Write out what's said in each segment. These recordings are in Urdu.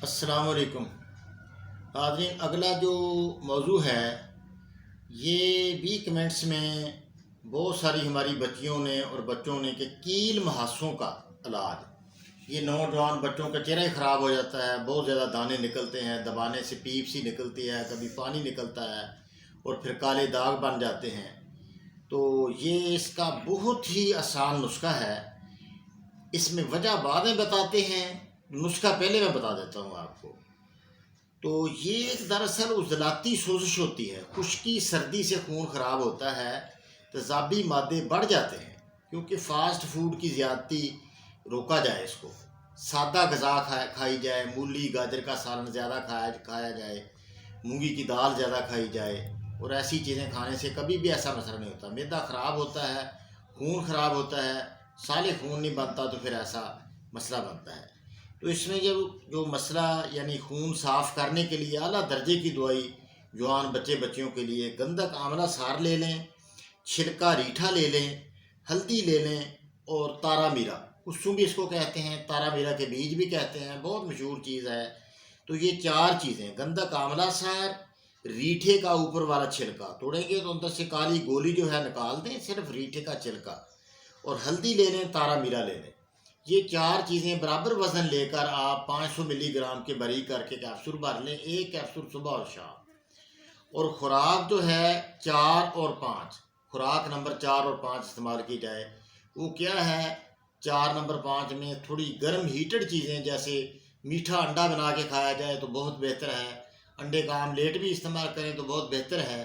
السلام علیکم ناظرین، اگلا جو موضوع ہے یہ بھی کمنٹس میں بہت ساری ہماری بچیوں نے اور بچوں نے کہ کیل محاسوں کا علاج۔ یہ نوجوان بچوں کا چہرہ خراب ہو جاتا ہے، بہت زیادہ دانے نکلتے ہیں، دبانے سے پیپ سی نکلتی ہے، کبھی پانی نکلتا ہے اور پھر کالے داغ بن جاتے ہیں۔ تو یہ اس کا بہت ہی آسان نسخہ ہے۔ اس میں وجہ بعد میں بتاتے ہیں، نسخہ پہلے میں بتا دیتا ہوں آپ کو۔ تو یہ دراصل عضلاتی سوزش ہوتی ہے، خشکی سردی سے خون خراب ہوتا ہے، تیزابی مادے بڑھ جاتے ہیں کیونکہ فاسٹ فوڈ کی زیادتی روکا جائے، اس کو سادہ غذا کھائی جائے، مولی گاجر کا سالن زیادہ کھایا جائے، مونگی کی دال زیادہ کھائی جائے، اور ایسی چیزیں کھانے سے کبھی بھی ایسا مسئلہ نہیں ہوتا۔ معدہ خراب ہوتا ہے، خون خراب ہوتا ہے، سالے خون نہیں بنتا تو پھر ایسا مسئلہ بنتا ہے۔ تو اس میں جو مسئلہ یعنی خون صاف کرنے کے لیے اعلیٰ درجے کی دوائی جوان بچیوں کے لیے گندک آملہ سار لے لیں، چھلکا ریٹھا لے لیں، ہلدی لے لیں، اور تارا میرا کسو بھی اس کو کہتے ہیں، تارا میرا کے بیج بھی کہتے ہیں، بہت مشہور چیز ہے۔ تو یہ چار چیزیں گندک آملہ سار، ریٹھے کا اوپر والا چھلکا توڑیں گے تو اندر سے کالی گولی جو ہے نکال دیں، صرف ریٹھے کا چھلکا، اور ہلدی لے لیں، تارا میرا لے لیں۔ یہ چار چیزیں برابر وزن لے کر آپ 500 ملی گرام کے بری کر کے کیپسول بھر لیں، ایک کیپسول صبح اور شام۔ اور خوراک جو ہے 4 اور 5، خوراک نمبر 4 اور 5 استعمال کی جائے۔ وہ کیا ہے؟ 4 نمبر 5 میں تھوڑی گرم ہیٹڈ چیزیں جیسے میٹھا انڈا بنا کے کھایا جائے تو بہت بہتر ہے، انڈے کا آملیٹ بھی استعمال کریں تو بہت بہتر ہے،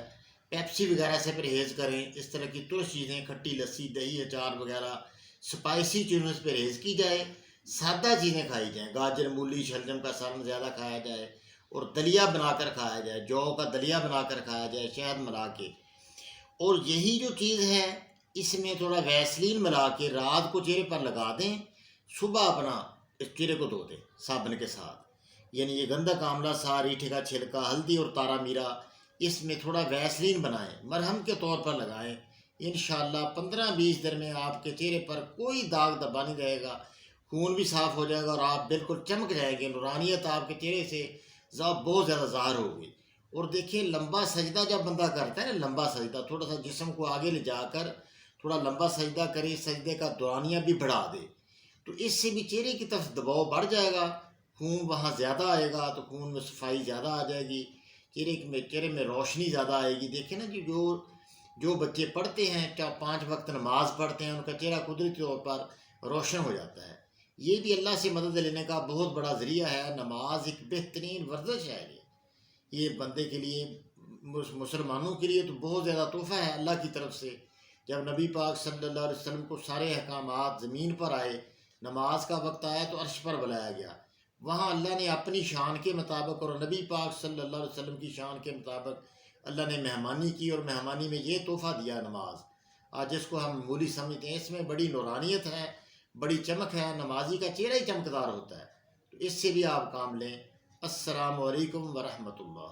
پیپسی وغیرہ سے پرہیز کریں، اس طرح کی ترش چیزیں، کھٹی لسی، دہی، اچار وغیرہ سپائسی چیزوں سے پرہیز کی جائے، سادہ چیزیں کھائی جائیں، گاجر مولی شلجم کا سالن زیادہ کھایا جائے، اور دلیا بنا کر کھایا جائے، جو کا دلیا بنا کر کھایا جائے شہد ملا کے۔ اور یہی جو چیز ہے اس میں تھوڑا ویسلین ملا کے رات کو چہرے پر لگا دیں، صبح اپنا اس چہرے کو دھو دیں صابن کے ساتھ۔ یعنی یہ گندک آملہ سار، ریٹھے کا چھلکا، ہلدی اور تارا میرا، اس میں تھوڑا ویسلین بنائیں، مرہم کے طور پر لگائیں۔ انشاءاللہ 15-20 دن میں آپ کے چہرے پر کوئی داغ دبا نہیں رہے گا، خون بھی صاف ہو جائے گا اور آپ بالکل چمک جائیں گے، نورانیت آپ کے چہرے سے بہت زیادہ ظاہر ہوگی۔ اور دیکھیں لمبا سجدہ جب بندہ کرتا ہے نا، لمبا سجدہ تھوڑا سا جسم کو آگے لے جا کر تھوڑا لمبا سجدہ کرے، سجدے کا دورانیہ بھی بڑھا دے، تو اس سے بھی چہرے کی طرف دباؤ بڑھ جائے گا، خون وہاں زیادہ آئے گا تو خون میں صفائی زیادہ آ جائے گی، چہرے میں روشنی زیادہ آئے گی۔ دیکھیں نا جی، جو بچے پڑھتے ہیں، 5 وقت نماز پڑھتے ہیں، ان کا چہرہ قدرتی طور پر روشن ہو جاتا ہے۔ یہ بھی اللہ سے مدد لینے کا بہت بڑا ذریعہ ہے۔ نماز ایک بہترین ورزش ہے، یہ بندے کے لیے، مسلمانوں کے لیے تو بہت زیادہ تحفہ ہے اللہ کی طرف سے۔ جب نبی پاک صلی اللہ علیہ وسلم کو سارے احکامات زمین پر آئے، نماز کا وقت آیا تو عرش پر بلایا گیا، وہاں اللہ نے اپنی شان کے مطابق اور نبی پاک صلی اللہ علیہ وسلم کی شان کے مطابق اللہ نے مہمانی کی، اور مہمانی میں یہ تحفہ دیا نماز، آج جس کو ہم معمولی سمجھتے ہیں۔ اس میں بڑی نورانیت ہے، بڑی چمک ہے، نمازی کا چہرہ ہی چمکدار ہوتا ہے، تو اس سے بھی آپ کام لیں۔ السلام علیکم ورحمۃ اللہ۔